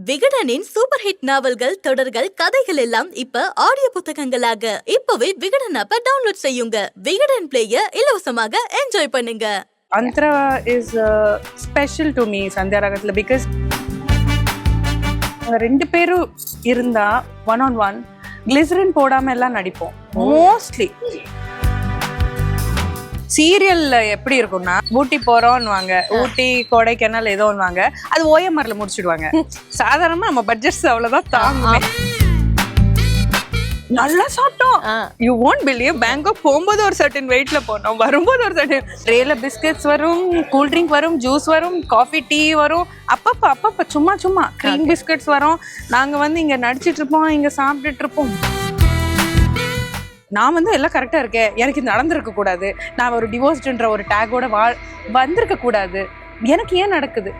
விகடனின் super hit நாவல்கள், தொடர்கள், கதைகள் எல்லாம் இப்ப ஆடியோ புத்தகங்களாக இப்பவே விகடன் ஆப்பை டவுன்லோட் செய்யுங்க. விகடன் பிளேய இலவசமாக என்ஜாய் பண்ணுங்க. Antra is special to me Sandhya ராகத்துல because ரெண்டு பேரும் இருந்தா ஒன் ஆன் ஒன் கிளிசரின் போடாம எல்லாம் நடிப்போம். மோஸ்ட்லி சீரியல்ல எப்படி இருக்கும்னா ஊட்டி போறோம்னுவாங்க, ஊட்டி கொடைக்கானல் ஏதோ ஒன்னுவாங்க, அது ஓஎம்ஆர்ல முடிச்சிடுவாங்க. சாதாரணமா நம்ம பட்ஜெட்ஸ் அவ்வளவுதான் தாங்குமே. நல்லா சாப்பிட்டோம். யூ won't believe, பேங்காக் போகும்போது ஒரு சர்டன் வெயிட்ல போனோம், வரும்போது ஒரு சர்டன் ட்ரேல பிஸ்கெட்ஸ் வரும், கூல் ட்ரிங்க் வரும், ஜூஸ் வரும், காஃபி டீ வரும், அப்பப்ப சும்மா க்ரீம் பிஸ்கெட்ஸ் வரும். நாங்க இங்க நடிச்சிட்டு இருப்போம், இங்க சாப்பிட்டுட்டு இருப்போம். நான் எல்லாம் கரெக்டா இருக்கேன், எனக்கு இது நடந்திருக்க கூடாது, நான் ஒரு டிவோர்ஸ்டுன்ற ஒரு டேகோட வந்திருக்க கூடாது, எனக்கு ஏன் நடக்குது?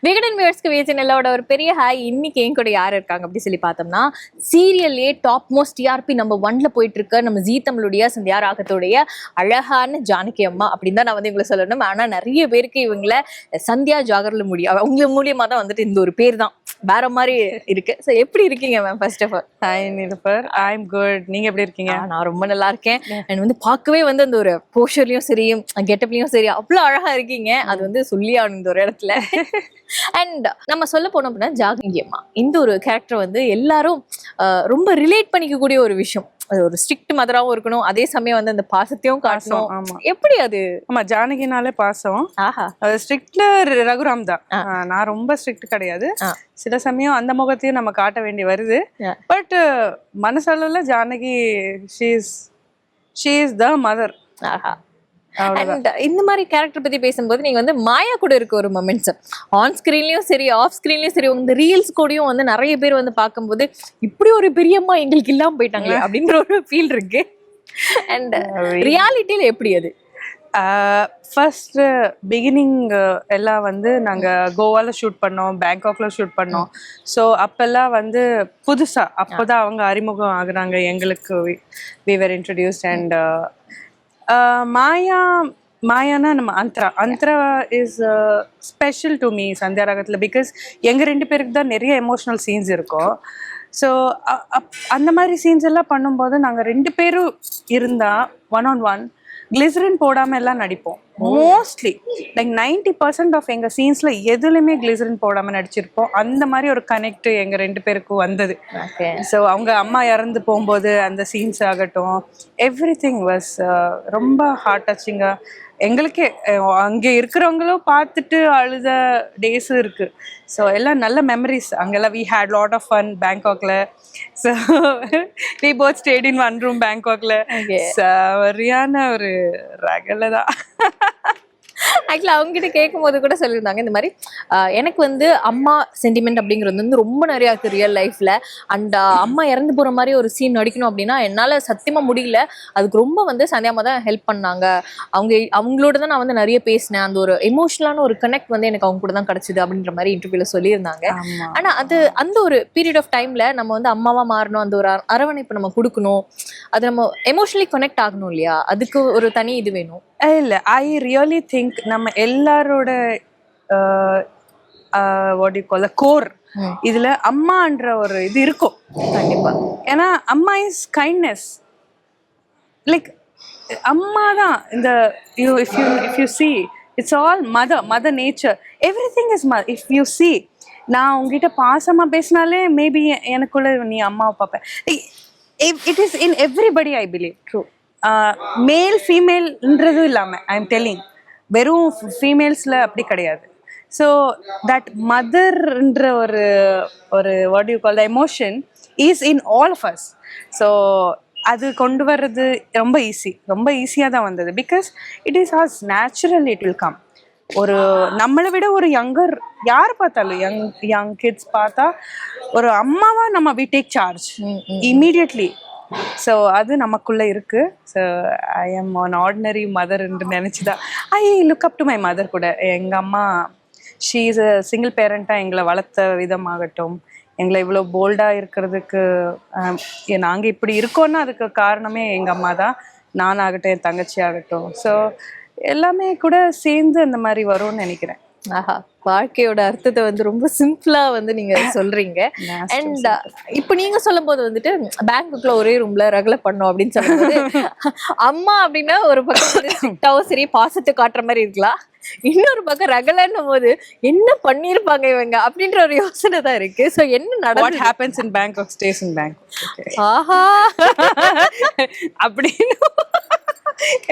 விகடன் வியூவர்ஸ்க்கு விஜயனோட ஒரு பெரிய ஹாய். இன்னைக்கு என் கூட யார் இருக்காங்க அப்படி சொல்லி பார்த்தோம்னா, சீரியல்லே டாப் மோஸ்ட் டிஆர்பி நம்ம 1ல போயிட்டு இருக்க நம்ம ஜீ தமிழுடைய சந்தியா ராகத்தோடைய அழகான ஜானகி அம்மா அப்படின்னு தான் நான் இவங்களை சொல்லணும். ஆனா நிறைய பேருக்கு இவங்களை சந்தியா ஜாகர்ல முடியும், அவங்க மூலியமா தான் இந்த ஒரு பேர் தான் வேற மாதிரி இருக்கு. ஸோ எப்படி இருக்கீங்க ma'am? First of all hi Nilufar, I am good. நீங்க எப்படி இருக்கீங்க? நான் ரொம்ப நல்லா இருக்கேன். அண்ட் பார்க்கவே அந்த ஒரு போஸ்டர்லயும் சரி, கெட்டப்லயும் சரி, அவ்வளோ அழகா இருக்கீங்க. அது சொல்லி ஆகணும் இந்த ஒரு இடத்துல. அண்ட் நம்ம சொல்ல போனோம் அப்படின்னா, ஜானகி அம்மா இந்த ஒரு கேரக்டர் எல்லாரும் ரொம்ப ரிலேட் பண்ணிக்கக்கூடிய ஒரு விஷயம். அது ஒரு ஸ்ட்ரிக்ட் மதராவும் இருக்கணும், அதே சமயம் அந்த பாசத்தையும் காட்டணும். எப்படி அது? ஆமா, ஜானகினாலே பாசம். ஸ்ட்ரிக்ட் ரகுராம் தான். நான் ரொம்ப ஸ்ட்ரிக்ட் கிடையாது. சில சமயம் அந்த முகத்தையும் நம்ம காட்ட வேண்டி வருது. பட் மனசளவுல Janaki she is the mother. இந்த மாதிரி கேரக்டர் பத்தி பேசும்போது நீங்க மாயா கூட இருக்க ஒரு மொமெண்ட்ஸ் ஆன் ஸ்கிரீன்லயும் சரி, ஆஃப் ஸ்கிரீன்லயும் சரி, இந்த ரீல்ஸ் கூடயும் நிறைய பேர் பார்க்கும்போது இப்படி ஒரு பெரியம்மா எங்களுக்கு இல்லாம போயிட்டாங்களே அப்படின்ற ஒரு ஃபீல் இருக்கு. அண்ட் ரியாலிட்டியில எப்படி அது? ஃபர்ஸ்ட் பிகினிங் எல்லாம் நாங்க கோவால ஷூட் பண்ணோம், பேங்காக்ல ஷூட் பண்ணோம். ஸோ அப்பெல்லாம் புதுசா அப்போதான் அவங்க அறிமுகம் ஆகுறாங்க எங்களுக்கு. We were introduced. அண்ட் மாயானா நம்ம அந்தரா is special to me Sandhya ராகத்தில். பிகாஸ் எங்கள் ரெண்டு பேருக்கு தான் நிறைய எமோஷ்னல் சீன்ஸ் இருக்கும். ஸோ அந்த மாதிரி சீன்ஸ் எல்லாம் பண்ணும்போது நாங்கள் ரெண்டு பேரும் இருந்தால் ஒன் ஆன் ஒன் கிளிசரின் போடாமல் எல்லாம் நடிப்போம். மோஸ்ட்லி லைக் 90% ஆஃப் எங்கள் சீன்ஸில் எதுலையுமே கிளிசரின் போடாமல் நடிச்சிருப்போம். அந்த மாதிரி ஒரு கனெக்ட் எங்கள் ரெண்டு பேருக்கும் வந்தது. ஸோ அவங்க அம்மா இறந்து போகும்போது அந்த சீன்ஸ் ஆகட்டும், எவ்ரி திங் வாஸ் ரொம்ப ஹார்ட் டச்சிங்காக. எங்களுக்கே அங்கே இருக்கிறவங்களும் பார்த்துட்டு அழுத டேஸும் இருக்குது. ஸோ எல்லாம் நல்ல மெமரிஸ். அங்கெல்லாம் we had lot of fun பேங்காக்ல. So we both stayed in one room பேங்காக்ல. சரியான ஒரு ரகல தான். ஆக்சுவலி அவங்க கிட்ட கேட்கும் போது கூட சொல்லியிருந்தாங்க, இந்த மாதிரி எனக்கு அம்மா சென்டிமெண்ட் அப்படிங்கிறது ரொம்ப நிறையா இருக்கு ரியல் லைஃப்ல. அண்ட் அம்மா இறந்து போற மாதிரி ஒரு சீன் நடிக்கணும் அப்படின்னா என்னால சத்தியமா முடியல. அதுக்கு ரொம்ப சந்தியாமா தான் ஹெல்ப் பண்ணாங்க. அவங்களோட தான் நான் நிறைய பேசினேன். அந்த ஒரு எமோஷனலான ஒரு கனெக்ட் எனக்கு அவங்க கூட தான் கிடைச்சது அப்படின்ற மாதிரி இன்டர்வியூல சொல்லியிருந்தாங்க. ஆனா அது அந்த ஒரு பீரியட் ஆஃப் டைம்ல நம்ம அம்மாவா மாறணும், அந்த ஒரு அரவணைப்பு நம்ம கொடுக்கணும், அது நம்ம எமோஷனலி கனெக்ட் ஆகணும் இல்லையா? அதுக்கு ஒரு தனி இது வேணும். இல்லை, ஐ ரியலி திங்க் நம்ம எல்லாரோட வாட் யூ கால் கோர் இதுல அம்மான்ற ஒரு இது இருக்கும் கண்டிப்பா. ஏன்னா அம்மா இஸ் கைண்ட்னஸ். லைக் அம்மா தான் இந்த if you see it's all mother nature, everything is mother. if you see, நான் உங்ககிட்ட பாசமா பேசினாலே மேபி எனக்குள்ள நீ அம்மாவை பார்ப்பேன். it is in everybody, I believe. True. மேல் ஃபீமேல்ன்றது இல்லாமல் ஐ எம் டெல்லிங், வெறும் ஃபீமேல்ஸில் அப்படி கிடையாது. ஸோ தட் மதர்ன்ற ஒரு what you call the emotion is in all of us. So அது கொண்டு வர்றது ரொம்ப ஈஸியாக தான் வந்தது. Because it is as natural, it will come. ஒரு நம்மளை விட ஒரு யங்கர் யார் பார்த்தாலும் யங் கிட்ஸ் பார்த்தா ஒரு அம்மாவா நம்ம we take charge immediately. So அது நமக்குள்ளே இருக்குது. So I am an ordinary mother என்று நினச்சிதான் I look up to my mother கூட. எங்கள் அம்மா ஷீ இஸ் அ சிங்கிள் பேரண்ட்டாக எங்களை வளர்த்த விதமாகட்டும், எங்களை இவ்வளோ போல்டாக இருக்கிறதுக்கு நாங்கள் இப்படி இருக்கோன்னா அதுக்கு காரணமே எங்கள் அம்மா தான். நானாகட்டும், என் தங்கச்சி ஆகட்டும். ஸோ எல்லாமே கூட சேர்ந்து அந்த மாதிரி வரும்னு நினைக்கிறேன். ஆஹா, வாழ்க்கையோட அர்த்தத்தை வந்து ரொம்ப சிம்பிளா வந்து நீங்க சொல்றீங்க. அண்ட் இப்ப நீங்க சொல்லும் போது வந்துட்டு பேங்க்குள்ள ஒரே ரூம்ல ரகலை பண்ணோம் அப்படின்னு சொல்லும்போது அம்மா அப்படின்னா ஒரு பக்கம் வந்து ஸ்ட்ரிக்டாவும் சரி பாசத்தை காட்டுற மாதிரி இருக்கலாம், இன்னொரு பக்கம் ரகலைன்னும் போது என்ன பண்ணிருப்பாங்க இவங்க அப்படின்ற ஒரு யோசனை தான் இருக்கு. சோ என்ன What நடக்குது? happens in Bangkok stays in Bangkok. Okay. ஆஹா, அப்படின்னு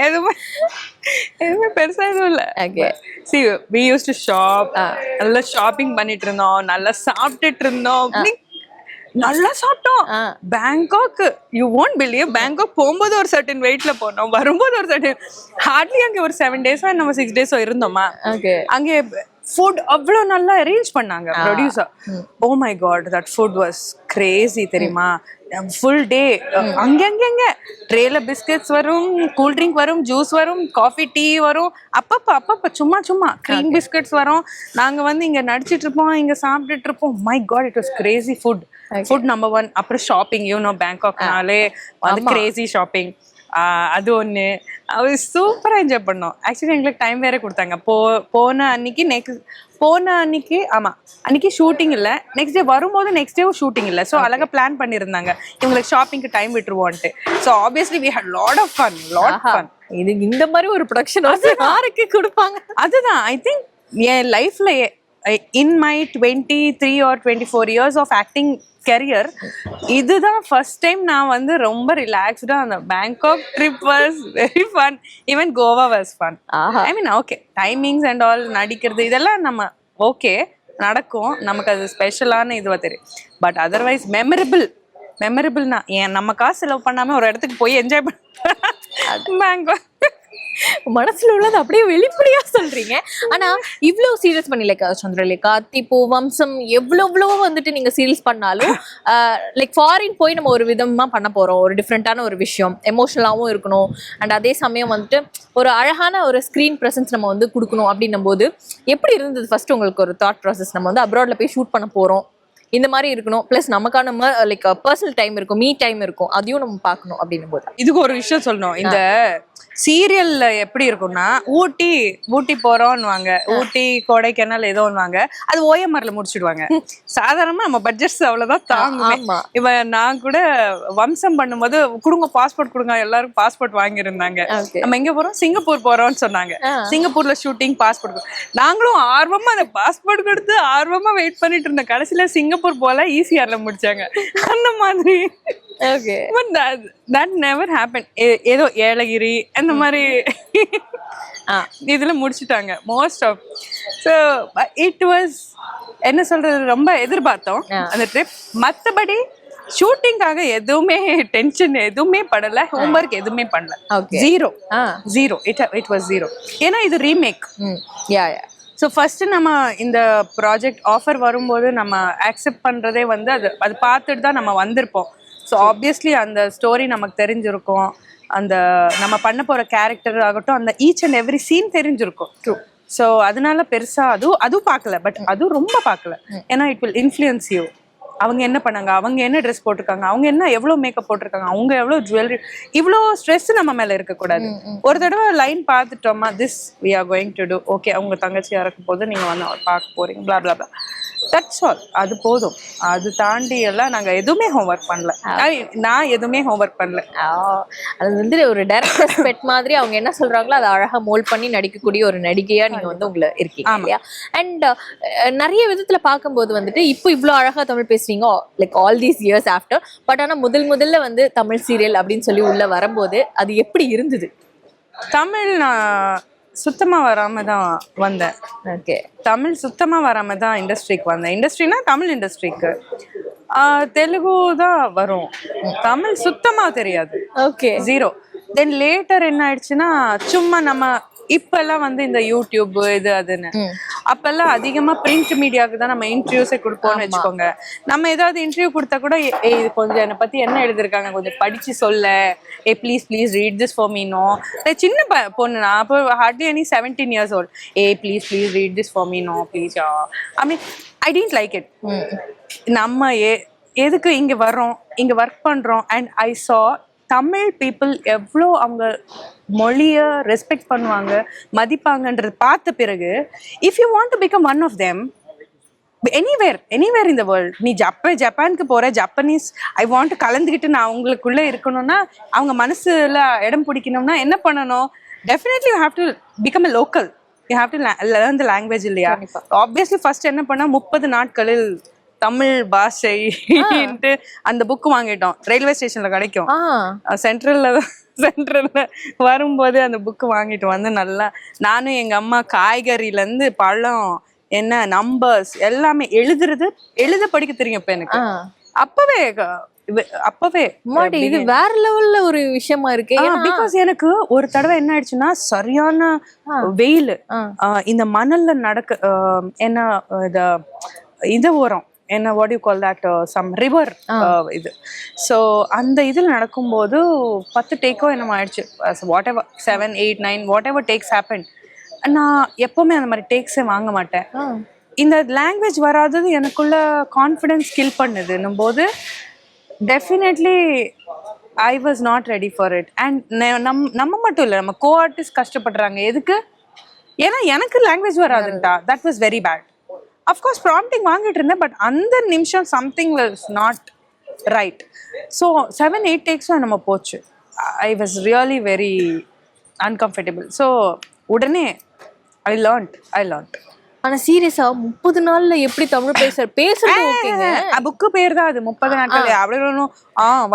எதுவுமே பெருசா எதுவும் இல்ல. Okay. See, we used to shop. நல்லா ஷாப்பிங் பண்ணிட்டு இருந்தோம், நல்லா சாப்பிட்டுட்டு இருந்தோம், நல்லா சாப்பிட்டோம். Bangkok you won't believe, Bangkok போகும்போது ஒரு சர்டன் வெயிட்ல போனோம், வரும்போது ஒரு சர்டன், ஹார்ட்லி அங்க ஒரு 7 days நம்ம 6 days இருந்தோமா. அங்கே ஃபுட் அவ்வளோ நல்லா அரேஞ்ச் பண்ணாங்க producer. Oh my God, that food was crazy தெரியுமா. ஃபுல் டே அங்கங்க ட்ரேல பிஸ்கெட்ஸ் வரும், கூல் ட்ரிங்க் வரும், ஜூஸ் வரும், காஃபி டீ வரும், அப்பப்ப சும்மா க்ரீம் பிஸ்கெட்ஸ் வரும். நாங்க வந்து இங்க நடிச்சிட்டு இருப்போம், இங்க சாப்பிட்டுட்டு இருப்போம். My God, it was crazy food number 1. அப்புறம் ஷாப்பிங், பேங்காக்னாலே வந்து கிரேசி ஷாப்பிங், அது ஒன்று. அது சூப்பராக என்ஜாய் பண்ணோம். ஆக்சுவலி எங்களுக்கு டைம் வேற கொடுத்தாங்க. போன அன்னைக்கு ஆமாம், அன்னைக்கு ஷூட்டிங் இல்லை, நெக்ஸ்ட் டே வரும்போது நெக்ஸ்ட் டே ஷூட்டிங் இல்லை. ஸோ அழகாக பிளான் பண்ணியிருந்தாங்க இவங்களுக்கு ஷாப்பிங்க்கு டைம் விட்டுருவோன்ட்டு. So obviously we had lot of fun. இது இந்த மாதிரி ஒரு ப்ரொடக்ஷன் யாருக்கு கொடுப்பாங்க? அதுதான் ஐ திங்க் என் லைஃப்ல in my 23 or 24 years of acting career, இதுதான் ஃபர்ஸ்ட் டைம் நான் வந்து ரொம்ப ரிலாக்ஸ்டா. அந்த Bangkok trip was very fun. Even Goa was fun. I mean okay, timings and all, நடிக்கிறது இதெல்லாம் நம்ம ஓகே நடக்கும், நமக்கு அது ஸ்பெஷலான இதுவா தெரியும். பட் அதர்வைஸ் மெமரபிள்னா நம்ம காசு செலவு பண்ணாம ஒரு இடத்துக்கு போய் என்ஜாய் பண்ண பேங்காக். மனசுல உள்ளது அப்படியே வெளிப்படையா சொல்றீங்க. ஆனா இவ்வளவு சீரியஸ் பண்ணி லைக் சந்திரலேகா, திப்பு, வம்சம், எவ்வளவோ வந்துட்டு நீங்க சீரியஸ் பண்ணாலும் லைக் ஃபாரின் போய் நம்ம ஒரு விதமா பண்ண போறோம், ஒரு டிஃப்ரெண்டான ஒரு விஷயம், எமோஷனலாவும் இருக்கணும், அண்ட் அதே சமயம் வந்துட்டு ஒரு அழகான ஒரு ஸ்கிரீன் பிரசன்ஸ் நம்ம வந்து கொடுக்கணும் அப்படின்னும் போது எப்படி இருந்தது ஃபர்ஸ்ட் உங்களுக்கு ஒரு தாட் ப்ராசஸ்? நம்ம வந்து அப்ராட்ல போய் ஷூட் பண்ண போறோம், இந்த மாதிரி இருக்கணும், பிளஸ் நமக்கான லைக் பர்சனல் டைம் இருக்கும், மீ டைம் இருக்கும், அதையும் நம்ம பார்க்கணும் அப்படின்னும் போது இதுக்கு ஒரு விஷயம் சொல்லணும். இந்த சீரியல்ல எப்படி இருக்கும்னா, ஊட்டி போறோம்னுவாங்க, ஊட்டி கொடைக்கானல் ஏதோ ஒன்னுவாங்க, அது ஓஎம்ஆர்ல முடிச்சிடுவாங்க. சாதாரணமா நம்ம பட்ஜெட்ஸ் அவ்வளவுதான் தாங்கும். இவன் நான் கூட வம்சம் பண்ணும்போது கொடுங்க பாஸ்போர்ட் கொடுங்க, எல்லாரும் பாஸ்போர்ட் வாங்கியிருந்தாங்க. நம்ம எங்க போறோம், சிங்கப்பூர் போறோம்னு சொன்னாங்க. சிங்கப்பூர்ல ஷூட்டிங், பாஸ்போர்ட் நாங்களும் ஆர்வமா அந்த பாஸ்போர்ட் கொடுத்து ஆர்வமா வெயிட் பண்ணிட்டு இருந்த. கடைசியில சிங்கப்பூர் போல ஈசிஆர்ல முடிச்சாங்க. அந்த மாதிரி that never happened. ஏதோ ஏலகிரி அந்த மாதிரி இதுல முடிச்சுட்டாங்க most of. So it was என்ன சொல்றது, ரொம்ப எதிர்பார்த்தோம் அந்த ட்ரிப். மற்றபடி ஷூட்டிங்காக எதுவுமே டென்ஷன் எதுவுமே படல, ஹோம்ஒர்க் எதுவுமே பண்ணல. ஜீரோ. It was zero. ஏன்னா இது ரீமேக். ஸோ ஃபர்ஸ்ட் நம்ம இந்த ப்ராஜெக்ட் ஆஃபர் வரும்போது நம்ம அக்செப்ட் பண்றதே வந்து அது பார்த்துட்டு தான் நம்ம வந்திருப்போம். ஸோ ஆப்வியஸ்லி அந்த ஸ்டோரி நமக்கு தெரிஞ்சிருக்கும், அந்த நம்ம பண்ண போற கேரக்டர் ஆகட்டும், அந்த ஈச் அண்ட் எவ்ரி சீன் தெரிஞ்சிருக்கும். ஸோ அதனால பெருசா அதுவும் பார்க்கல, பட் அதுவும் ரொம்ப பார்க்கல. ஏன்னா இட் வில் இன்ஃப்ளூயன்ஸ் யூ. அவங்க என்ன பண்ணாங்க, அவங்க என்ன ட்ரெஸ் போட்டிருக்காங்க, அவங்க என்ன எவ்வளவு மேக்கப் போட்டிருக்காங்க, அவங்க எவ்வளவு ஜுவல்லரி, இவ்வளோ ஸ்ட்ரெஸ் நம்ம மேல இருக்கக்கூடாது. ஒரு தடவை லைன் பார்த்துட்டோமா, this we are going to do, okay அவங்க தங்கச்சி இறக்கும் போது நீங்க வந்து பார்க்க போறீங்க, பிளா பிளா பிளா, தட்ஸ் ஆல். அது போதும். அது தாண்டி எல்லாம் நாங்க எதுவுமே ஹோம்ஒர்க் பண்ணல. நான் எதுவுமே ஹோம்ஒர்க் பண்ணல. அது வந்து ஒரு டைரக்டர் பெட் மாதிரி அவங்க என்ன சொல்றாங்களோ அதை அழகா மோல்ட் பண்ணி நடிக்கக்கூடிய ஒரு நடிகையா நீங்க வந்து உங்களை இருக்கீங்க இல்லையா? அண்ட் நிறைய விதத்துல பார்க்கும்போது வந்துட்டு இப்போ இவ்வளவு அழகா தமிழ் பேசுறீங்க like all these years after. But ஆனா முதல்ல வந்து தமிழ் சீரியல் அப்படின்னு சொல்லி உள்ள வரும்போது அது எப்படி இருந்தது? தமிழ் நான் சுத்தமா வராம தான் வந்தேன். ஓகே, தமிழ் சுத்தமா வராம தான் இண்டஸ்ட்ரிக்கு வந்தேன். இண்டஸ்ட்ரினா தமிழ் இண்டஸ்ட்ரிக்கு. தெலுங்கு தான் வரும், தமிழ் சுத்தமா தெரியாது. Okay, zero. தென் லேட்டர் என்ன ஆயிடுச்சுன்னா, சும்மா நம்ம இப்பெல்லாம் வந்து இந்த யூடியூப் இது அதுன்னு, அப்பெல்லாம் அதிகமா பிரிண்ட் மீடியாவுக்கு தான் நம்ம இன்டர்வியூஸே கொடுப்போம்னு வச்சுக்கோங்க. நம்ம ஏதாவது இன்டர்வியூ கொடுத்தா கூட, இது கொஞ்சம் என்னை பத்தி என்ன எழுதிருக்காங்க கொஞ்சம் படிச்சு சொல்ல, please read this for me. No, சின்ன பொண்ணு, நான் அப்போ hardly any 17 years old. Please read this for me. No please. I mean I don't like it. நம்ம எதுக்கு இங்க வர்றோம், இங்க ஒர்க் பண்றோம், அண்ட் ஐ சா தமிழ் பீப்புள் எவ்வளோ அவங்க மொழியை ரெஸ்பெக்ட் பண்ணுவாங்க, மதிப்பாங்கன்றது பார்த்த பிறகு, if you want to become one of them anywhere in the world, நீ ஜப்பானுக்கு போற, ஜப்பனீஸ் ஐ வாண்ட் கலந்துக்கிட்டு நான் அவங்களுக்குள்ள இருக்கணும்னா, அவங்க மனசுல இடம் பிடிக்கணும்னா என்ன பண்ணணும்? Definitely you have to become a local, you have to learn the language இல்லையா? ஆப்வியஸ்லி ஃபர்ஸ்ட் என்ன பண்ணா 30 நாட்களில் தமிழ் பாஷை அந்த புக் வாங்கிட்டோம். ரயில்வே ஸ்டேஷன்ல கிடைக்கும், சென்ட்ரல்ல வரும்போது அந்த புக்கு வாங்கிட்டு வந்து நல்லா நானும் எங்க அம்மா காய்கறில இருந்து பழம் என்ன நம்பர்ஸ் எல்லாமே எழுத படிக்க தெரியும் இப்ப எனக்கு. அப்பவே இது வேற லெவல்ல ஒரு விஷயமா இருக்கு. பிகாஸ் எனக்கு ஒரு தடவை என்ன ஆயிடுச்சுன்னா, சரியான வெயில், இந்த மணல்ல நடக்க என்ன இது வரும் என்ன, what you call that, some river இது. ஸோ அந்த இதில் நடக்கும்போது 10 டேக்கோ என்னமோ ஆயிடுச்சு. Whatever 7, 8, 9 whatever takes happen. நான் எப்பவுமே அந்த மாதிரி டேக்ஸே வாங்க மாட்டேன். இந்த லாங்குவேஜ் வராதது எனக்குள்ள கான்ஃபிடென்ஸ் கில் பண்ணுதுன்னும் போது definitely I was not ready for it. And நம்ம மட்டும் இல்லை, நம்ம கோ ஆர்டிஸ்ட் கஷ்டப்படுறாங்க. எதுக்கு? ஏன்னா எனக்கு லாங்குவேஜ் வராதுன்ட்டா. That was very bad. Of course prompting வாங்கிட்டு இருந்தேன், பட் அந்த நிமிஷம் something was not right. So 7, 8 டேக்ஸும் நம்ம போச்சு. I was really very uncomfortable. So உடனே ஐ லேர்ன்ட். ஆனா சீரியஸா 30 நாள்ல எப்படி தமிழ் பேசுறது? ஓகேங்க, புக்கு பேர் தான் அது 30 நாட்கள். அவ்வளவு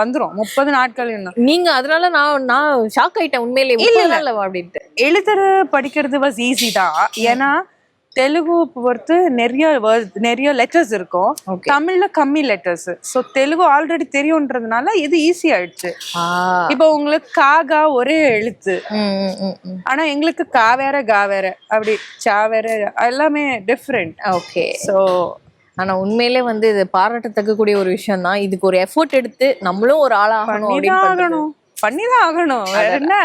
வந்துரும் 30 நாட்கள். நீங்க அதனால நான் ஷாக் ஆயிட்டேன் உண்மையிலேயே. இல்ல அப்படின்ட்டு எழுதுற படிக்கிறது வாஸ் ஈஸி தான். ஏன்னா தெலுங்கு பொறுத்து நிறைய லெட்டர்ஸ் இருக்கும், தமிழ்ல கம்மி லெட்டர்ஸ். ஸோ தெலுங்கு ஆல்ரெடி தெரியும்ன்றதுனால இது ஈஸி ஆயிடுச்சு. இப்போ உங்களுக்கு காகா ஒரே எழுத்து, ஆனா எங்களுக்கு கா வேற கா வேற, அப்படி சா வேற, எல்லாமே டிஃப்ரெண்ட். ஓகே. ஸோ ஆனா உண்மையிலே வந்து இது பாராட்டத்தக்கக்கூடிய ஒரு விஷயம் தான். இதுக்கு ஒரு எஃபோர்ட் எடுத்து நம்மளும் ஒரு ஆளாகணும், பண்ணிதான் ஆகணும். வேற என்ன?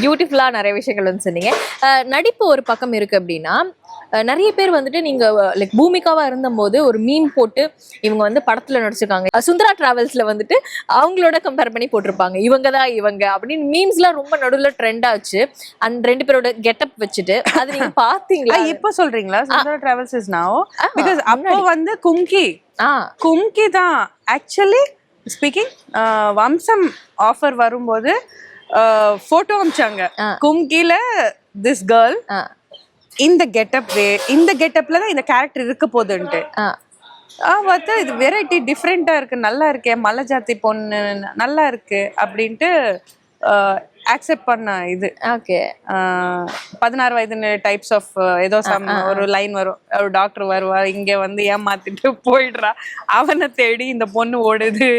பியூட்டிஃபுல்லா நிறைய விஷயங்கள் வந்து சொன்னீங்க. நடிப்பு ஒரு பக்கம் இருக்கு அப்படின்னா, நிறைய பேர் வந்துட்டு நீங்க லைக் பூமிகாவா இருந்தபோது ஒரு மீம் போட்டு இவங்க வந்து படத்துல நடிச்சிருக்காங்க, சுந்தரா டிராவல்ஸ்ல வந்துட்டு அவங்களோட கம்பேர் பண்ணி போட்டிருப்பாங்க, இவங்க அப்படின்னு மீம்ஸ்லாம் ரொம்ப நடுவில் ட்ரெண்ட் ஆச்சு. அந்த 2 பேரோட கெட்டப் வச்சுட்டு அது நீங்க பாத்தீங்களா? இப்ப சொல்றீங்களா சுந்தரா டிராவல்ஸ் இஸ் நவ? பிகாஸ் அப்போ வந்து கும்கி தான் ஆக்சுவலி ஸ்பீக்கிங். வம்சம் ஆஃபர் வரும்போது போட்டோ அமிச்சாங்க கும்கில, திஸ் கேர்ள் இந்த கெட்டப்ல தான் இந்த கேரக்டர் இருக்க போகுதுன்ட்டு. பார்த்தா இது வெரைட்டி டிஃப்ரெண்டா இருக்கு, நல்லா இருக்கே, மலை ஜாதி பொண்ணு நல்லா இருக்கு அப்படின்ட்டு ஆக்செப்ட் பண்ண. இது ஓகே 16 வயது டைப்ஸ் ஆஃப் ஏதோ ஒரு லைன் வரும், ஒரு டாக்டர் வருவா, இங்க வந்து ஏமாத்திட்டு போயிடுறா, அவனை தேடி இந்த பொண்ணு ஓடுது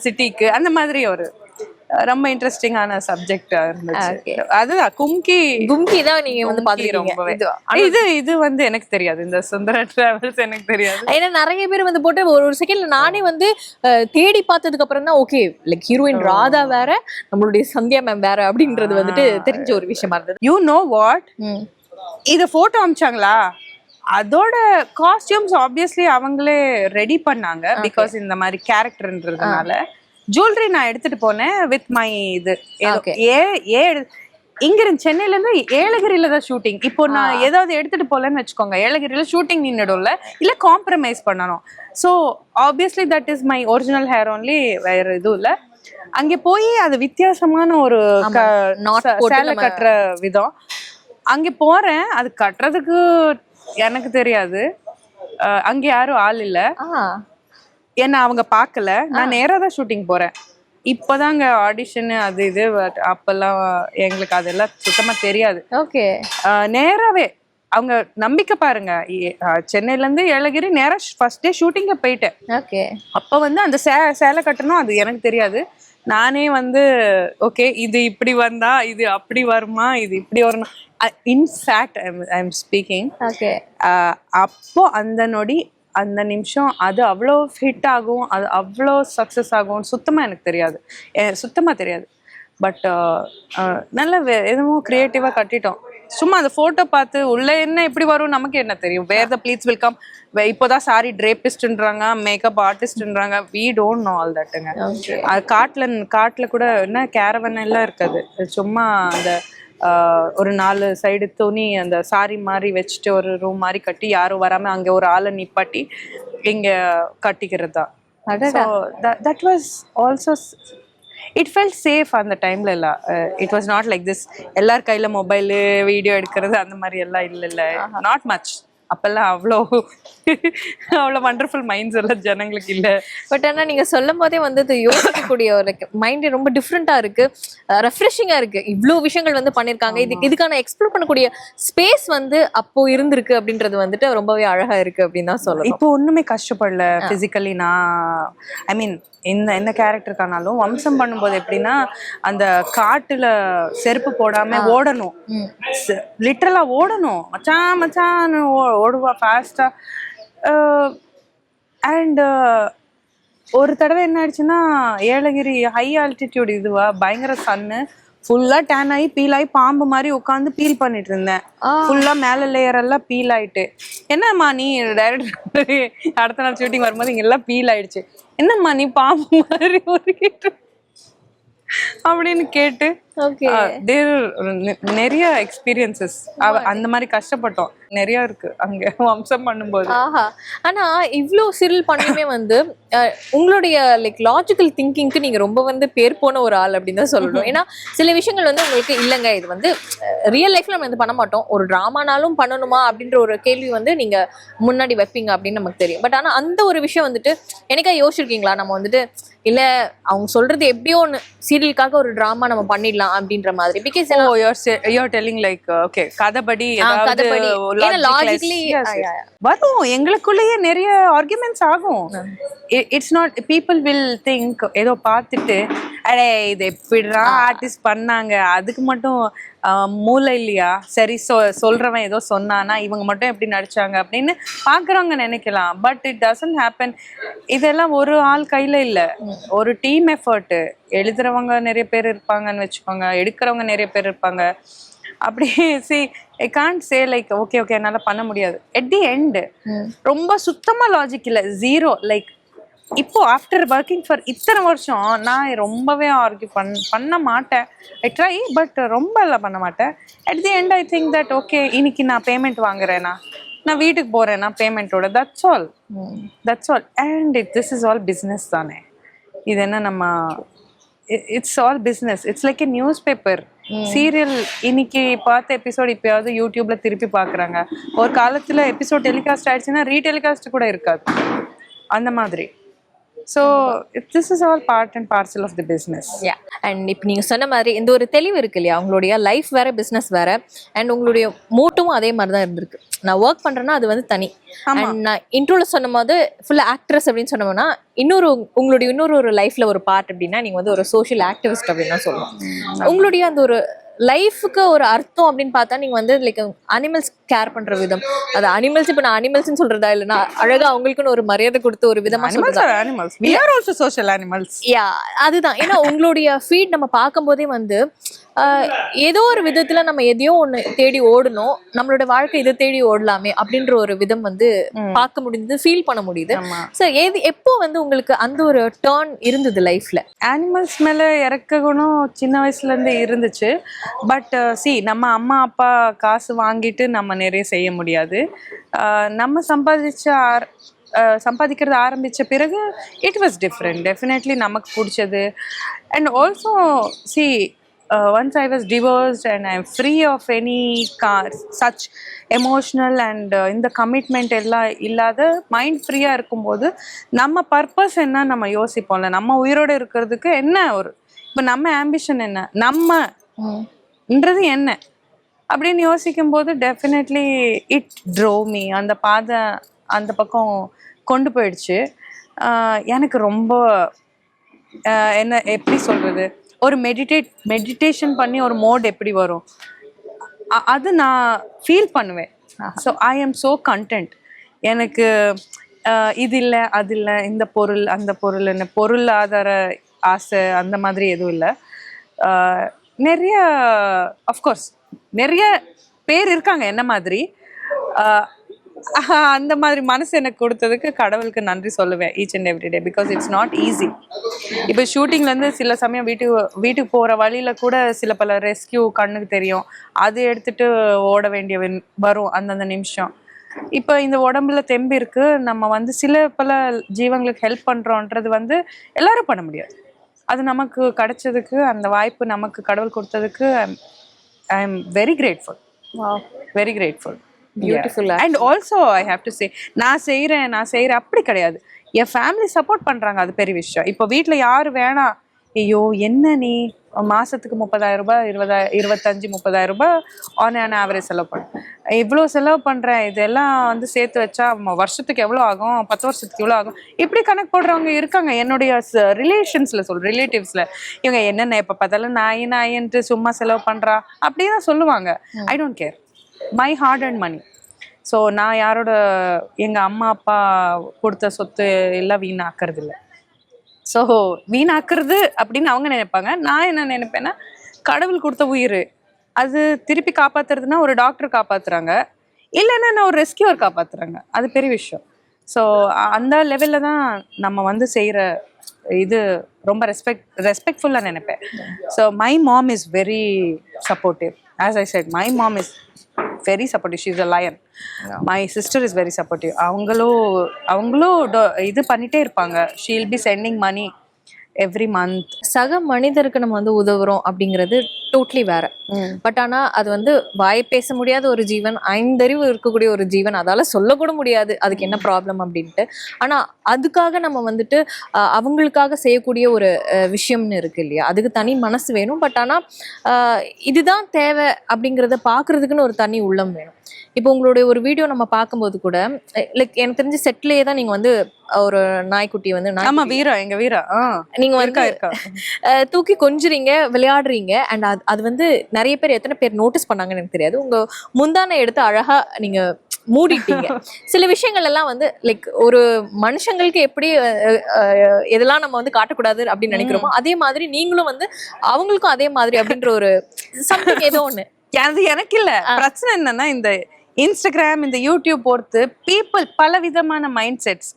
சிட்டிக்கு. அந்த மாதிரி ஒரு ரொம்ப இன்ட்ரெஸ்டிங்கான சப்ஜெக்ட் இருந்துச்சு. அதுதான் கும்கி தான் நீங்க வந்து பாத்துக்கிறீங்க. இது வந்து எனக்கு தெரியாது, இந்த சுந்தரா டிராவல்ஸ் எனக்கு தெரியாது. ஏன்னா நிறைய பேர் வந்து போட்டு ஒரு செகண்ட்ல நானே வந்து தேடி பார்த்ததுக்கு அப்புறம் தான் ஓகே, லைக் ஹீரோயின் ராதா வேற, நம்மளுடைய சந்தியா மேம் வேற அப்படின்றது வந்துட்டு தெரிஞ்ச ஒரு விஷயமா இருந்தது. யூ நோ வாட், இத போட்டோ அமிச்சாங்களா, அதோட காஸ்டியூம்ஸ் ஆப்வியஸ்லி அவங்களே ரெடி பண்ணாங்க. பிகாஸ் இந்த மாதிரி கேரக்டர்ன்றதுனால ஜுவல்லரி நான் எடுத்துட்டு போனேன் வித் மை இது. இங்க இருந்து சென்னையில இருந்து ஏலகிரியில தான் ஷூட்டிங். இப்போ நான் ஏதாவது எடுத்துட்டு போலன்னு வச்சுக்கோங்க, ஏலகிரியில ஷூட்டிங் நின்னுடும்ல, இல்ல காம்ப்ரமைஸ் பண்ணணும். So obviously that is my original hair only, வேற எதுவும் இல்லை. அங்கே போய் அது வித்தியாசமான ஒரு சேலை கட்டுற விதம். அங்கே போறேன், அது கட்டுறதுக்கு எனக்கு தெரியாது, அங்கே யாரும் ஆள் இல்லை, ஏன்னா அவங்க பார்க்கல. நான் நேரா தான் ஷூட்டிங் போறேன். இப்பதாங்க ஆடிஷன் அது இது, அப்பெல்லாம் எங்களுக்கு அதெல்லாம் சுத்தமா தெரியாது. ஓகே, நேராவே அவங்க நம்பிக்கை பாருங்க, சென்னையில இருந்து ஏலகிரி நேரா ஃபர்ஸ்ட் டே ஷூட்டிங்க போயிட்டேன். ஓகே, அப்ப வந்து அந்த சேலை கட்டணும், அது எனக்கு தெரியாது. நானே வந்து ஓகே இது இப்படி வந்தா இது அப்படி வருமா, இது இப்படி வரணும். இன்ஃபேக்ட் ஐ எம் ஸ்பீக்கிங், அப்போ அந்த நொடி அந்த நிமிஷம் அது அவ்வளோ ஹிட் ஆகும், அது அவ்வளோ சக்ஸஸ் ஆகும் சுத்தமாக எனக்கு தெரியாது, சுத்தமாக தெரியாது. பட் நல்ல எதுவும் க்ரியேட்டிவாக கட்டிட்டோம். சும்மா அந்த போட்டோ பார்த்து உள்ள என்ன எப்படி வரும் நமக்கு என்ன தெரியும். Where the pleats will come, இப்போதான் சாரி ட்ரேபிஸ்ட்ன்றாங்க, மேக்கப் ஆர்டிஸ்ட்ன்றாங்க, வி டோன்ட் நோ ஆல் தட்டுங்க. அது காட்டுல கூட என்ன கேரவன் எல்லாம் இருக்காது, சும்மா அந்த ஒரு 4 சைடு துணி அந்த சாரி மாதிரி வச்சுட்டு ஒரு ரூம் மாதிரி கட்டி யாரும் வராம அங்க ஒரு ஆளை நிப்பாட்டி இங்க கட்டிக்கிறது தான். that was also it felt safe அந்த டைம்ல எல்லாம். it was not like this எல்லார் கையில மொபைல் வீடியோ எடுக்கிறது அந்த மாதிரி எல்லாம் இல்ல. Not much. அப்பெல்லாம் அவ்வளோ வண்டர்ஃபுல் மைண்ட்ஸ் எல்லாம் ஜனங்களுக்கு இல்ல. பட் ஆனா நீங்க சொல்லும் போதே வந்து யோசிக்கக்கூடிய ஒரு மைண்ட் ரொம்ப டிஃப்ரெண்டா இருக்கு, ரெஃப்ரெஷிங்கா இருக்கு. இவ்வளோ விஷயங்கள் வந்து பண்ணிருக்காங்க, இதுக்கான எக்ஸ்ப்ளோர் பண்ணக்கூடிய ஸ்பேஸ் வந்து அப்போ இருந்திருக்கு அப்படின்றது வந்துட்டு ரொம்பவே அழகா இருக்கு அப்படின்னு தான் சொல்லலாம். இப்போ ஒண்ணுமே கஷ்டப்படல பிசிக்கலி. நான் ஐ மீன் என்ன கேரக்டருக்கானாலும் வம்சம் பண்ணும்போது எப்படின்னா அந்த காட்டுல செருப்பு போடாம ஓடணும், லிட்டரலா ஓடணும், மச்சான் மச்சான் ஓடுவா ஃபாஸ்டா. அண்ட் ஒரு தடவை என்ன ஆயிடுச்சுன்னா ஏலகிரி ஹை ஆல்டிடியூட் இதுவா பயங்கர சன்னு, ஃபுல்லா டேன் ஆகி பீல் ஆகி பாம்பு மாதிரி உட்காந்து பீல் பண்ணிட்டு இருந்தேன். ஃபுல்லா மேல லேயர் எல்லாம் பீல் ஆயிட்டு, என்னம்மா நீ டைரக்டர் அடுத்த நாள் ஷூட்டிங் வரும்போது இங்க எல்லாம் பீல் ஆயிடுச்சு, என்னம்மா நீ பாம்பு மாதிரி ஒதுக்கிட்டு அப்படின்னு கேட்டு நிறைய எக்ஸ்பீரியன்சஸ் அந்த மாதிரி கஷ்டப்பட்டோம் நிறைய இருக்கு அங்க வம்சம் பண்ணும்போது. ஆனா இவ்ளோ சீரியல் பண்ணியுமே வந்து உங்களுடைய லைக் லாஜிக்கல் திங்கிங்க்கு நீங்க ரொம்ப வந்து பேர் போன ஒரு ஆள் அப்படின்னு தான் சொல்லணும். ஏன்னா சில விஷயங்கள் வந்து உங்களுக்கு இல்லைங்க இது வந்து ரியல் லைஃப்ல நம்ம வந்து பண்ண மாட்டோம், ஒரு டிராமானாலும் பண்ணணுமா அப்படின்ற ஒரு கேள்வி வந்து நீங்க முன்னாடி வைப்பீங்க அப்படின்னு நமக்கு தெரியும். பட் ஆனா அந்த ஒரு விஷயம் வந்துட்டு எனக்கா யோசிச்சிருக்கீங்களா, நம்ம வந்துட்டு இல்ல அவங்க சொல்றது எப்படியோ ஒன்று சீரியலுக்காக ஒரு டிராமா நம்ம பண்ணிடலாம் அப்படின்ற மாதிரி? Because you're telling like okay கதைப்படி லாஜிக்கலி வரும், எங்களுக்குள்ளேயே நிறைய ஆர்குமெண்ட்ஸ் ஆகும். It's not people will think ஏதோ பார்த்துட்டு அடே இது எப்படிதான் ஆர்டிஸ்ட் பண்ணாங்க, அதுக்கு மட்டும் மூளை இல்லையா, சரி சொல்றவன் ஏதோ சொன்னானா இவங்க மட்டும் எப்படி நடிச்சாங்க அப்படின்னு பாக்குறவங்க நினைக்கலாம். But it doesn't happen. இதெல்லாம் ஒரு ஆள் கையில இல்ல, ஒரு டீம் எஃபர்ட். எழுதுறவங்க நிறைய பேர் இருப்பாங்கன்னு வச்சுக்கோங்க, எடுக்கிறவங்க நிறைய பேர் இருப்பாங்க. அப்படி I can't say like okay என்னால பண்ண முடியாது. அட் தி எண்ட் ரொம்ப சுத்தமா லாஜிக் இல்ல, ஜீரோ. லைக் இப்போ ஆஃப்டர் ஒர்க்கிங் ஃபார் இத்தனை வருஷம் நான் ரொம்பவே ஆர்கியூ பண்ண மாட்டேன். ஐ ட்ரை பட் ரொம்ப எல்லாம் பண்ண மாட்டேன். At the end I think that okay இன்னைக்கு நான் பேமெண்ட் வாங்குறேன்னா நான் வீட்டுக்கு போறேன்னா பேமெண்ட்டோட, that's all. And this is all business தானே. இது என்ன நம்ம it's all business. It's like a newspaper. Serial இன்னைக்கு பார்த்த எபிசோட் இப்பயாவது யூடியூப்ல திருப்பி பாக்குறாங்க. ஒரு காலத்துல எபிசோட் டெலிகாஸ்ட் ஆயிடுச்சுன்னா ரீடெலிகாஸ்ட் கூட இருக்காது, அந்த மாதிரி. So this is all part and parcel of the business. Yeah. And இப்போ நீங்க சொன்ன மாதிரி இந்த ஒரு தெளிவு இருக்கு இல்லையா, உங்களுடைய லைஃப் வேற பிசினஸ் வேற, அண்ட் உங்களுடைய மோட்டவும் அதே மாதிரி தான் இருந்திருக்கு. நான் ஒர்க் பண்றேன்னா அது வந்து தனி. அண்ட் நான் இன்ட்ரோல சொன்ன போது ஃபுல்லா ஆக்ட்ரஸ் அப்படின்னு சொன்னோம்னா உங்களுடைய இன்னொரு லைஃப்ல ஒரு பார்ட் அப்படின்னா நீங்க வந்து ஒரு சோஷியல் ஆக்டிவிஸ்ட் அப்படின்னு தான் சொல்லணும். உங்களுடைய அந்த ஒரு லைஃபுக்கு ஒரு அர்த்தம் அப்படின்னு பார்த்தா நீங்க வந்து லைக் அனிமல்ஸ் கேர் பண்ற விதம், அது அனிமல்ஸ் இப்ப நான் அனிமல்ஸ்னு சொல்றதா இல்லைன்னா அழகா அவங்களுக்குன்னு ஒரு மரியாதை கொடுத்து ஒரு விதமா அதுதான். ஏன்னா உங்களுடைய ஃபீட் நம்ம பார்க்கும் போதே வந்து ஏதோ ஒரு விதத்துல நம்ம எதையோ ஒண்ணு தேடி ஓடணும், நம்மளோட வாழ்க்கை இதை தேடி ஓடலாமே அப்படின்ற ஒரு விதம் வந்து பார்க்க முடியுது, ஃபீல் பண்ண முடியுது. சோ எப்போ வந்து உங்களுக்கு அந்த ஒரு டர்ன் இருந்தது லைஃப்ல? அனிமல்ஸ் மேல இறக்க குணம் சின்ன வயசுல இருந்தே இருந்துச்சு. பட் நம்ம அம்மா அப்பா காசு வாங்கிட்டு நம்ம நிறைய செய்ய முடியாது. நம்ம சம்பாதிக்கிறது ஆரம்பிச்ச பிறகு இட் வாஸ் டிஃப்ரெண்ட். டெஃபினெட்லி நமக்கு பிடிச்சது. And also once I was divorced and I'm free of any such emotional and இந்த கமிட்மெண்ட் எல்லாம் இல்லாத மைண்ட் ஃப்ரீயா இருக்கும்போது நம்ம பர்பஸ் என்ன நம்ம யோசிப்போம்ல, நம்ம உயிரோட இருக்கிறதுக்கு என்ன ஒரு இப்போ நம்ம ஆம்பிஷன் என்ன, நம்மன்றது என்ன அப்படின்னு யோசிக்கும் போது டெஃபினெட்லி இட் ட்ரோவ் மீ. அந்த பாதை அந்த பக்கம் கொண்டு போயிடுச்சு. எனக்கு ரொம்ப என்ன எப்படி சொல்றது, ஒரு மெடிடேஷன் பண்ணி ஒரு மோட் எப்படி வரும் அது நான் ஃபீல் பண்ணுவேன். So I am so content. எனக்கு இது இல்லை அது இல்லை, இந்த பொருள் அந்த பொருள், என்ன பொருள் ஆதார ஆசை அந்த மாதிரி எதுவும் இல்லை. நிறைய அஃப்கோர்ஸ் நிறைய பேர் இருக்காங்க என்ன மாதிரி. அந்த மாதிரி மனசு எனக்கு கொடுத்ததுக்கு கடவுளுக்கு நன்றி சொல்லுவேன் each and every day. Because it's not easy. இப்போ ஷூட்டிங்லேருந்து சில சமயம் வீட்டுக்கு போகிற வழியில கூட சில பல ரெஸ்கியூ கண்ணுக்கு தெரியும், அது எடுத்துட்டு ஓட வேண்டிய வரும் அந்தந்த நிமிஷம். இப்போ இந்த உடம்புல தெம்பு இருக்கு, நம்ம வந்து சில பல ஜீவங்களுக்கு ஹெல்ப் பண்றோன்றது எல்லாரும் பண்ண முடியாது. அது நமக்கு கிடைச்சதுக்கு, அந்த வாய்ப்பு நமக்கு கடவுள் கொடுத்ததுக்கு I am very grateful. Very grateful. Beautiful. And also I have to say, நான் செய்கிறேன் அப்படி கிடையாது. என் ஃபேமிலி சப்போர்ட் பண்ணுறாங்க, அது பெரிய விஷயம். இப்போ வீட்டில் யார் வேணாம், ஐயோ என்ன நீ மாதத்துக்கு 30,000 ரூபாய் 25-30,000 ரூபாய் ஆன் ஆவரேஜ் செலவு பண்ண, இவ்வளோ செலவு பண்ணுறேன், இதெல்லாம் சேர்த்து வச்சா வருஷத்துக்கு எவ்வளோ ஆகும், 10 வருஷத்துக்கு எவ்வளோ ஆகும், இப்படி கணக்கு போடுறவங்க இருக்காங்க. என்னுடைய ரிலேஷன்ஸில் ரிலேட்டிவ்ஸில் இவங்க என்னென்ன எப்போ பார்த்தாலும் நாயின்ட்டு சும்மா செலவு பண்ணுறா அப்படி தான் சொல்லுவாங்க. I don't care, my heart and money. So நான் யாரோட எங்கள் அம்மா அப்பா கொடுத்த சொத்து எல்லாம் வீணாக்கிறது இல்லை. ஸோ வீணாக்குறது அப்படின்னு அவங்க நினைப்பாங்க. நான் என்ன நினைப்பேன்னா, கடவுள் கொடுத்த உயிர் அது திருப்பி காப்பாத்துறதுன்னா ஒரு டாக்டர் காப்பாத்துறாங்க, இல்லைன்னா நான் ஒரு ரெஸ்கியூவர் காப்பாத்துறாங்க, அது பெரிய விஷயம். ஸோ அந்த லெவலில் தான் நம்ம செய்கிற இது ரொம்ப ரெஸ்பெக்ட்ஃபுல்லாக நினைப்பேன். So my mom is very supportive. As I said, my mom is very supportive. She's a lion. My sister is very supportive. அவங்களும் இது பண்ணிட்டே இருப்பாங்க. She'll be sending money every month. சக மனிதருக்கு நம்ம உதவுறோம் அப்படிங்கிறது டோட்டலி வேற. பட் ஆனா அது வாய் பேச முடியாத ஒரு ஜீவன், 5 அறிவு இருக்கக்கூடிய ஒரு ஜீவன், அதால சொல்லக்கூட முடியாது அதுக்கு என்ன ப்ராப்ளம் அப்படின்ட்டு. ஆனா அதுக்காக நம்ம அவங்களுக்காக செய்யக்கூடிய ஒரு விஷயம்னு இருக்கு இல்லையா, அதுக்கு தனி மனசு வேணும். பட் ஆனா இதுதான் தேவை அப்படிங்கிறத பாக்குறதுக்குன்னு ஒரு தனி உள்ளம் வேணும். இப்போ உங்களுடைய ஒரு வீடியோ நம்ம பார்க்கும்போது கூட லைக் எனக்கு தெரிஞ்ச செட்லயே தான் நீங்க ஒரு நாய்க்குட்டி எங்க வீரா நீங்க தூக்கி கொஞ்சுறீங்க, விளையாடுறீங்க. அண்ட் அது நிறைய பேர், எத்தனை பேர் நோட்டீஸ் பண்ணாங்கன்னு எனக்கு தெரியாது. உங்க முந்தானை எடுத்து அழகா நீங்க மூடிட்டீங்க. சில விஷயங்கள் எல்லாம் லைக் ஒரு மனுஷங்களுக்கு எப்படி எதெல்லாம் நம்ம காட்டக்கூடாது அப்படின்னு நினைக்கிறோமோ, அதே மாதிரி நீங்களும் அவங்களுக்கும் அதே மாதிரி அப்படின்ற ஒரு சம்திங் ஏதோ ஒண்ணு. அது எனக்கு இல்ல பிரச்சனை. என்னன்னா, இந்த இன்ஸ்டாகிராம், இந்த யூடியூப் பொறுத்து பீப்புள் பல விதமான மைண்ட் செட்ஸ்,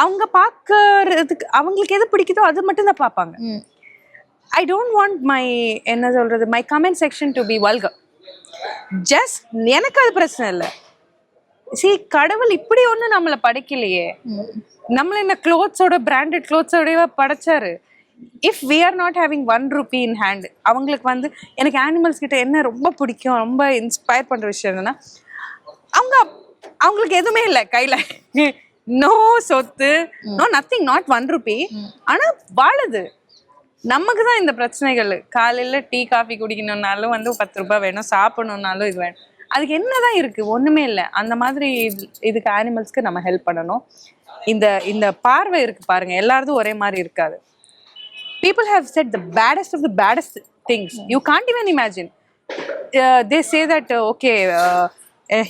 அவங்க பார்க்கறதுக்கு அவங்களுக்கு எது பிடிக்குதோ அது மட்டும் தான் பார்ப்பாங்க. I don't want my comment section to be vulgar. Just எனக்கு அது பிரச்சனை இல்லை. கடவுள் இப்படி ஒண்ணு நம்மளை படைக்கலையே, நம்மள என்ன கிளோத்ஸோட பிராண்டட் கிளோத்ஸோட படைச்சாரு. If we are not having 1 rupee in hand, அவங்களுக்கு எனக்கு அனிமல்ஸ் கிட்ட என்ன ரொம்ப பிடிக்கும், ரொம்ப இன்ஸ்பயர் பண்ற விஷயம் என்னன்னா, அவங்களுக்கு எதுவுமே இல்லை கையில, நோ சொத்து, நோ நத்திங், நாட் 1 rupee. ஆனா வாழுது. நமக்கு தான் இந்த பிரச்சனைகள். காலையில டீ காஃபி குடிக்கணும்னாலும் 10 ரூபாய் வேணும், சாப்பிடணும்னாலும் இது வேணும். அதுக்கு என்னதான் இருக்கு? ஒண்ணுமே இல்லை. அந்த மாதிரி இதுக்கு அனிமல்ஸ்க்கு நம்ம ஹெல்ப் பண்ணணும். இந்த பார்வை இருக்கு பாருங்க, எல்லாரும் ஒரே மாதிரி இருக்காது. People have said the baddest of the baddest things. You can't even imagine. They say that okay,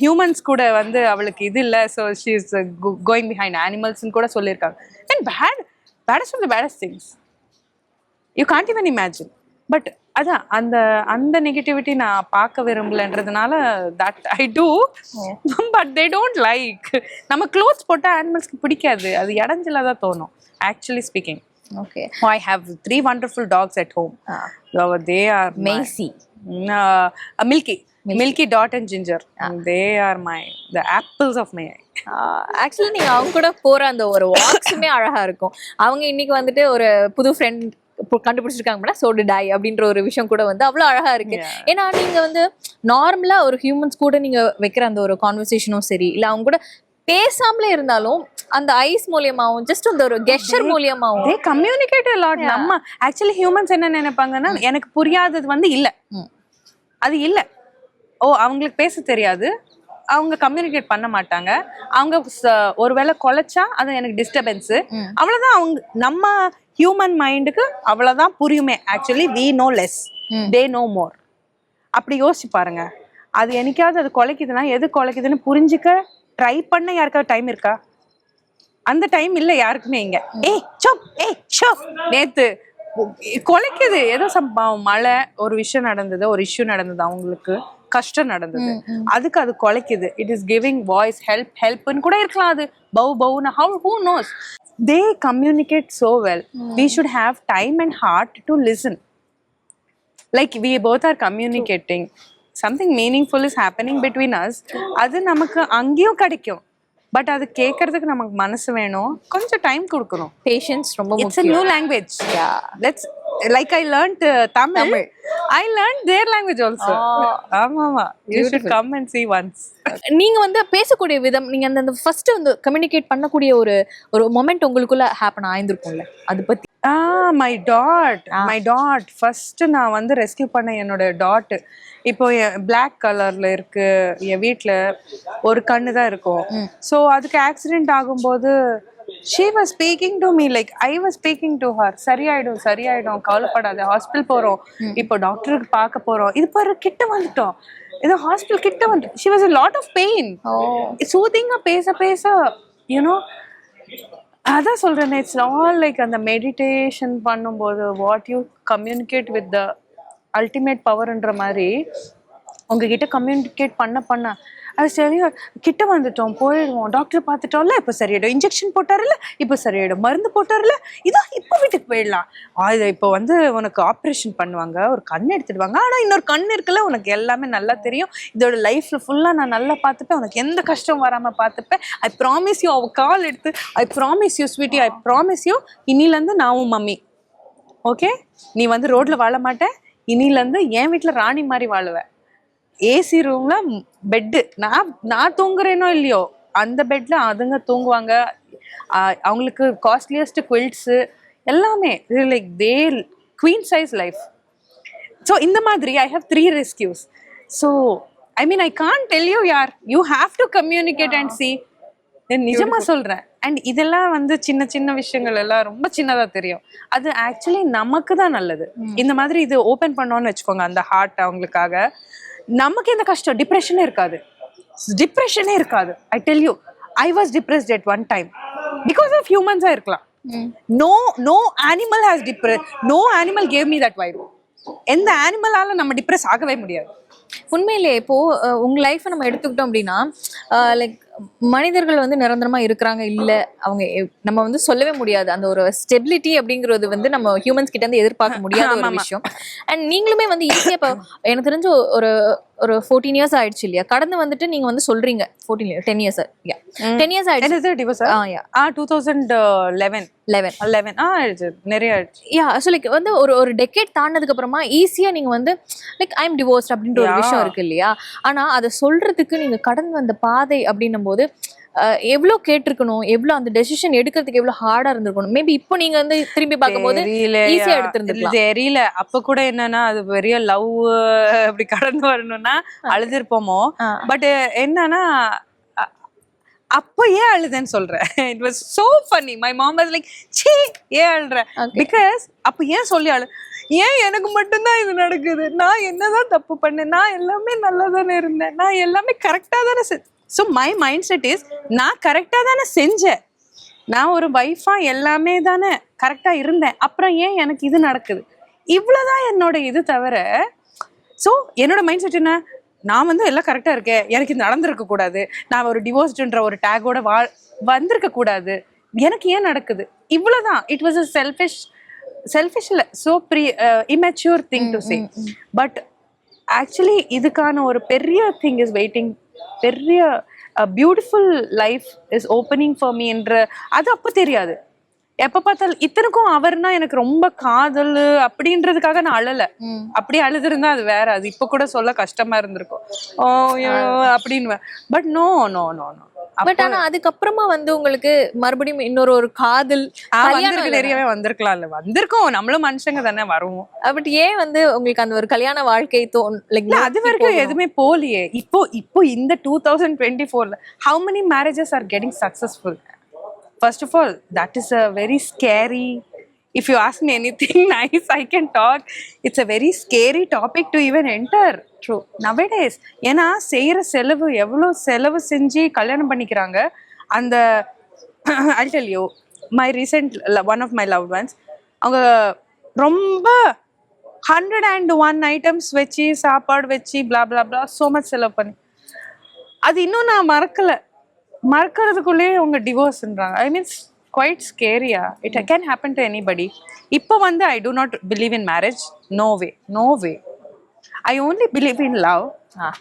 humans கூட அவளுக்கு இது இல்ல, so she is going behind animals ன்னு கூட சொல்லிருக்காங்க. And baddest of the baddest things. You can't even imagine. But அதான் அந்த negativity நான் பார்க்க விரும்பலன்றதுனால that I do. But they don't like. நம்ம க்ளோத்ஸ் போட்டா அனிமல்ஸ்க்கு பிடிக்காது, அது இடைஞ்சலா தான் தோணும் actually speaking. Okay. I have 3 wonderful dogs at home. They are Macy, Milky, Dot and Ginger. They are the apples of my eye. Actually நீங்க அவங்க கூட போற அந்த ஒரு வாக்ஸுமே அழகா இருக்கும். அவங்க இன்னைக்கு ஒரு புது ஃப்ரெண்ட் கண்டுபிடிச்சிருக்காங்க, சோ டிட் ஐ அப்படின்ற ஒரு விஷயம் கூட அவ்வளவு அழகா இருக்கு. ஏன்னா நீங்க நார்மலா ஒரு ஹியூமன்ஸ் கூட நீங்க வைக்கிற அந்த ஒரு கான்வர்சேஷனும் சரி, இல்ல அவங்க கூட பேசாமலே இருந்தாலும் அந்த ஐஸ் மூலியமாவும் ஜஸ்ட் அந்த ஒரு கெஸ்டர் மூலியமாவும் they communicate a lot. நம்ம ஆக்சுவலி ஹியூமன்ஸ் என்ன நினைப்பாங்கன்னா, எனக்கு புரியாதது இல்ல, அது இல்ல, அவங்களுக்கு பேச தெரியாது, அவங்க கம்யூனிகேட் பண்ண மாட்டாங்க, அவங்க ஒருவேளை கொலைச்சா அது எனக்கு டிஸ்டர்பன்ஸ், அவ்வளவுதான். அவங்க நம்ம ஹியூமன் மைண்டுக்கு அவ்வளவுதான் புரியுமே. Actually we know less, they know more. அப்படி யோசிச்சு பாருங்க. அது என்னைக்காவது அது கொலைக்குதுன்னா எது கொலைக்குதுன்னு புரிஞ்சுக்க ட்ரை பண்ண யாருக்காவது டைம் இருக்கா? அந்த டைம் இல்லை யாருக்குமே. இங்க நேத்து கொலைக்குது, ஏதோ மழை, ஒரு விஷயம் நடந்தது, ஒரு இஷ்யூ நடந்தது அவங்களுக்கு, கஷ்டம் நடந்தது, அதுக்கு அது குலைக்குது. இட் இஸ் கிவிங் வாய்ஸ், ஹெல்ப்னு கூட இருக்கலாம். அது பவுனா who knows. They communicate so well. We should have time and heart to listen. Like we both are communicating, something meaningful is happening between us. அது நமக்கு அங்கேயும் கிடைக்கும். பட் அது கேட்கறதுக்கு நமக்கு மனசு வேணும், கொஞ்சம் டைம் கொடுக்கணும். பேஷன்ஸ் ரொம்ப It's a முக்கியம். new language. Let's like I learned Tamil. I learned their language also. ஆமா. You should come and see once. நீங்க வந்து பேசக்கூடிய விதம், நீங்க அந்த ஃபர்ஸ்ட் வந்து கம்யூனிகேட் பண்ணக்கூடிய ஒரு மொமெண்ட் உங்களுக்குள்ள ஹேப்பன் ஆயிருக்கும்ல, அது பத்தி. மை டாட் ஃபர்ஸ்ட் நான் வந்து ரெஸ்கியூ பண்ண என்னோட டாட். இப்போ பிளாக் கலர்ல இருக்கு, என் வீட்டுல ஒரு கண்ணு தான் இருக்கும். ஸோ அதுக்கு ஆக்சிடென்ட் ஆகும்போது she was speaking to me like I was speaking to her. சரியாயிடும் கவலைப்படாத, ஹாஸ்பிட்டல் போறோம், இப்போ டாக்டருக்கு பார்க்க போறோம், இது பாரு கிட்ட வந்துட்டோம், இது ஹாஸ்பிட்டல் கிட்ட வந்து. she was a lot of pain. சூதிங்கா பேச அதான் சொல்றேன். இட்ஸ் ஆல் லைக் அந்த மெடிடேஷன் பண்ணும்போது what you communicate with the ultimate பவர்ன்ற மாதிரி உங்ககிட்ட கம்யூனிகேட் பண்ண அது சரி, கிட்ட வந்துட்டோம், போயிடுவோம், டாக்டர் பார்த்துட்டோம்ல, இப்போ சரியாயிடும், இன்ஜெக்ஷன் போட்டார்ல இப்போ சரியாயிடும், மருந்து போட்டார்ல, இதோ இப்போ வீட்டுக்கு போயிடலாம், அது இப்போ வந்து உனக்கு ஆப்ரேஷன் பண்ணுவாங்க, ஒரு கண் எடுத்துடுவாங்க, ஆனால் இன்னொரு கண் இருக்குல்ல, உனக்கு எல்லாமே நல்லா தெரியும், இதோட லைஃப்ல ஃபுல்லாக நான் நல்லா பார்த்துப்பேன், உனக்கு எந்த கஷ்டம் வராமல் பார்த்துப்பேன், ஐ ப்ராமிஸ் யூ. அவள் கால் எடுத்து I promise you sweetie, I promise you, இன்னிலேருந்து நான் உன் மம்மி, ஓகே, நீ வந்து ரோட்ல வாழ மாட்டேன், இன்னிலேருந்து என் வீட்டில் ராணி மாதிரி வாழுவேன், ஏசி ரூம்ல பெட்டு, நான் தூங்குறேனோ இல்லையோ அந்த பெட்ல அதுங்க தூங்குவாங்க, அவங்களுக்கு காஸ்ட்லியஸ்ட் குவில்ட்ஸ் எல்லாமே like the queen size life. So இந்த மாதிரி I have 3 rescues. So I mean I can't tell you யார், you have to communicate and see. நிஜமா சொல்றேன். அண்ட் இதெல்லாம் வந்து சின்ன விஷயங்கள் எல்லாம் ரொம்ப சின்னதா தெரியும், அது ஆக்சுவலி நமக்கு தான் நல்லது. இந்த மாதிரி இது ஓபன் பண்ணோன்னு வச்சுக்கோங்க அந்த ஹார்ட், அவங்களுக்காக நமக்கு எந்த கஷ்டம், டிப்ரெஷனே இருக்காது. I tell you, I was depressed at one time because of humans-ஆ இருக்கலாம். No animal has depressed, no animal gave me that vibe. எந்த அனிமலால நம்ம டிப்ரெஸ் ஆகவே முடியாது. உண்மையிலே இப்போ உங்க லைஃப் நம்ம எடுத்துக்கிட்டோம் அப்படின்னா, லைக் மனிதர்கள் வந்து நிரந்தரமா இருக்கிறாங்க இல்ல, அவங்க நம்ம வந்து சொல்லவே முடியாது. அந்த ஒரு ஸ்டெபிலிட்டி அப்படிங்கிறது வந்து நம்ம ஹியூமன்ஸ் கிட்ட இருந்து எதிர்பார்க்க முடியாத ஒரு விஷயம். அண்ட் நீங்களுமே வந்து ஈஸியா இப்போ எனக்கு தெரிஞ்ச ஒரு 14 இயர்ஸ் ஆயிடுச்சு இல்லையா, கடந்து வந்துட்டு நீங்க வந்து சொல்றீங்க 10 இயர்ஸ் ஆயிடுச்சு. 2011 நிறைய ஸோ லைக் வந்து ஒரு டெக்கேட் தாண்டதுக்கு அப்புறமா ஈஸியா நீங்க வந்து லைக் ஐ எம் டிவோர்ஸ்ட் அப்படின்ற ஒரு விஷயம் இருக்கு இல்லையா, ஆனா அதை சொல்றதுக்கு நீங்க கடந்து வந்த பாதை அப்படின்னும் போது எவ்வளவு கேட்டிருக்கணும், எவ்வளவு அந்த டெசிஷன் எடுக்கிறதுக்கு எவ்வளவு ஹார்டா இருந்திருக்கணும். மேபி இப்போ நீங்க வந்து திரும்பி பார்க்கும்போது ஈஸியா எடுத்திருந்துக்கலாம். தெரியல, அப்ப கூட என்னன்னா அது பெரிய லவ் அப்படி கடந்து வரணும்னா அழுதுருப்போமோ. பட் என்னன்னா அப்போ ஏன் அழுதுன்னு சொல்றேன். It was so funny. My mom was like சீ ஏன் அழுற, பிகாஸ் அப்போ ஏன் சொல்லி ஏன் எனக்கு மட்டும்தான் இது நடக்குது, நான் என்னதான் தப்பு பண்ணேன், நான் எல்லாமே நல்லா தானே இருந்தேன், நான் எல்லாமே கரெக்டா தானே. So my mind set is, நான் கரெக்டா தானே செஞ்சேன், நான் ஒரு வைஃபா எல்லாமே தானே கரெக்டா இருந்தேன், அப்புறம் ஏன் எனக்கு இது நடக்குது, இவ்வளவுதான் என்னோட இது தவிர. ஸோ என்னோட மைண்ட் செட் என்ன, நான் வந்து எல்லாம் கரெக்டா இருக்கேன், எனக்கு இது நடந்திருக்க கூடாது, நான் ஒரு டிவோர்ஸ்டுன்ற ஒரு டேகோட வந்திருக்க கூடாது, எனக்கு ஏன் நடக்குது, இவ்வளவுதான். இட் வாஸ் அ செல்ஃபிஷ் இல்ல, so immature thing to say. But actually இதுக்கான ஒரு பெரிய திங் இஸ் வெயிட்டிங், பெரிய beautiful life is opening for me என்ற அது அப்போ தெரியாது. எப்ப பார்த்தாலும் இத்தனைக்கும் அவர்னா எனக்கு ரொம்ப காதல் அப்படின்றதுக்காக நான் அழல, அப்படி அழுதுருந்தா அது வேற, அது இப்ப கூட சொல்ல கஷ்டமா இருந்திருக்கும் அப்படின்னு. But no. பட் ஆனா அதுக்கப்புறமா வந்து உங்களுக்கு மறுபடியும் இன்னொரு காதல் நிறையவே வந்திருக்கலாம் இல்ல, வந்திருக்கோம், நம்மளும் மனுஷங்க தானே வருவோம். பட் ஏன் வந்து உங்களுக்கு அந்த ஒரு கல்யாண வாழ்க்கை அது வரைக்கும் எதுவுமே போலியே. இப்போ இந்த 2024 how many marriages are getting successful? First of all, that is a very scary, if you ask me anything nice I can talk, it's a very scary topic to even enter. True. Nowadays ஏன்னா செய்யற செலவு எவ்வளவு செலவு செஞ்சு கல்யாணம் பண்ணிக்கிறாங்க. அந்த I'll tell you, my recent one of my loved ones, அவங்க ரொம்ப 101 ஐட்டம்ஸ் வச்சு சாப்பாடு வச்சு blah blah blah so much செலவு பண்ணி அது இன்னும் நான் மறக்கிறதுக்குள்ளேயே அவங்க டிவோர்ஸ்ன்றாங்க. ஐ மீன்ஸ் குவைட் ஸ்கேரியா. It can happen to anybody. இப்போ வந்து I do not believe in marriage. no way I only believe in love.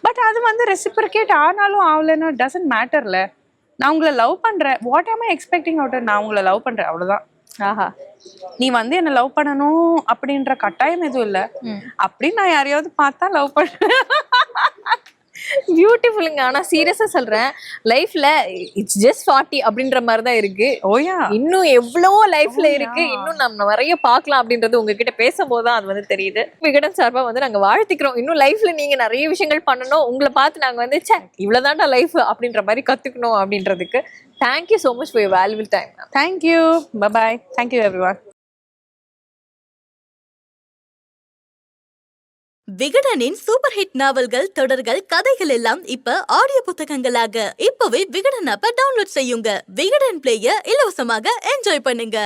But அது வந்து ரெசிப்ரிகேட் ஆனாலும் ஆகலைன்னா டசன்ட் மேட்டர்ல. நான் உங்களை லவ் பண்றேன், வாட் ஆம் ஐ எக்ஸ்பெக்டிங் அவுட்? நான் உங்களை லவ் பண்றேன், அவ்வளவுதான். ஆஹா, நீ வந்து என்ன லவ் பண்ணணும் அப்படின்ற கட்டாயம் எதுவும் இல்ல. அப்படி நான் யாரையாவது பார்த்தா லவ் பண்றேன். பியூட்டிஃபுல்லுங்க. ஆனா சீரியஸா சொல்றேன், லைஃப்ல இட்ஸ் ஜஸ்ட் 40 அப்படின்ற மாதிரி தான் இருக்கு. ஓயா, இன்னும் எவ்வளவோ லைஃப்ல இருக்கு, இன்னும் நம்ம நிறைய பார்க்கலாம் அப்படின்றது உங்ககிட்ட பேசும்போது தான் அது வந்து தெரியுது. விகடன் சார்பா வந்து நாங்க வாழ்த்திக்கிறோம். இன்னும் லைஃப்ல நீங்க நிறைய விஷயங்கள் பண்ணணும். உங்களை பார்த்து நாங்க வந்து இவ்வளவுதான்டா லைஃப் அப்படின்ற மாதிரி கத்துக்கணும் அப்படின்றதுக்கு thank you so much for your valuable time. Thank you, bye. Thank you everyone. விகடனின் சூப்பர் ஹிட் நாவல்கள், தொடர்கள், கதைகள் எல்லாம் இப்ப ஆடியோ புத்தகங்களாக இப்பவே விகடன் ஆப்பை டவுன்லோட் செய்யுங்க. விகடன் பிளேய இலவசமாக என்ஜாய் பண்ணுங்க.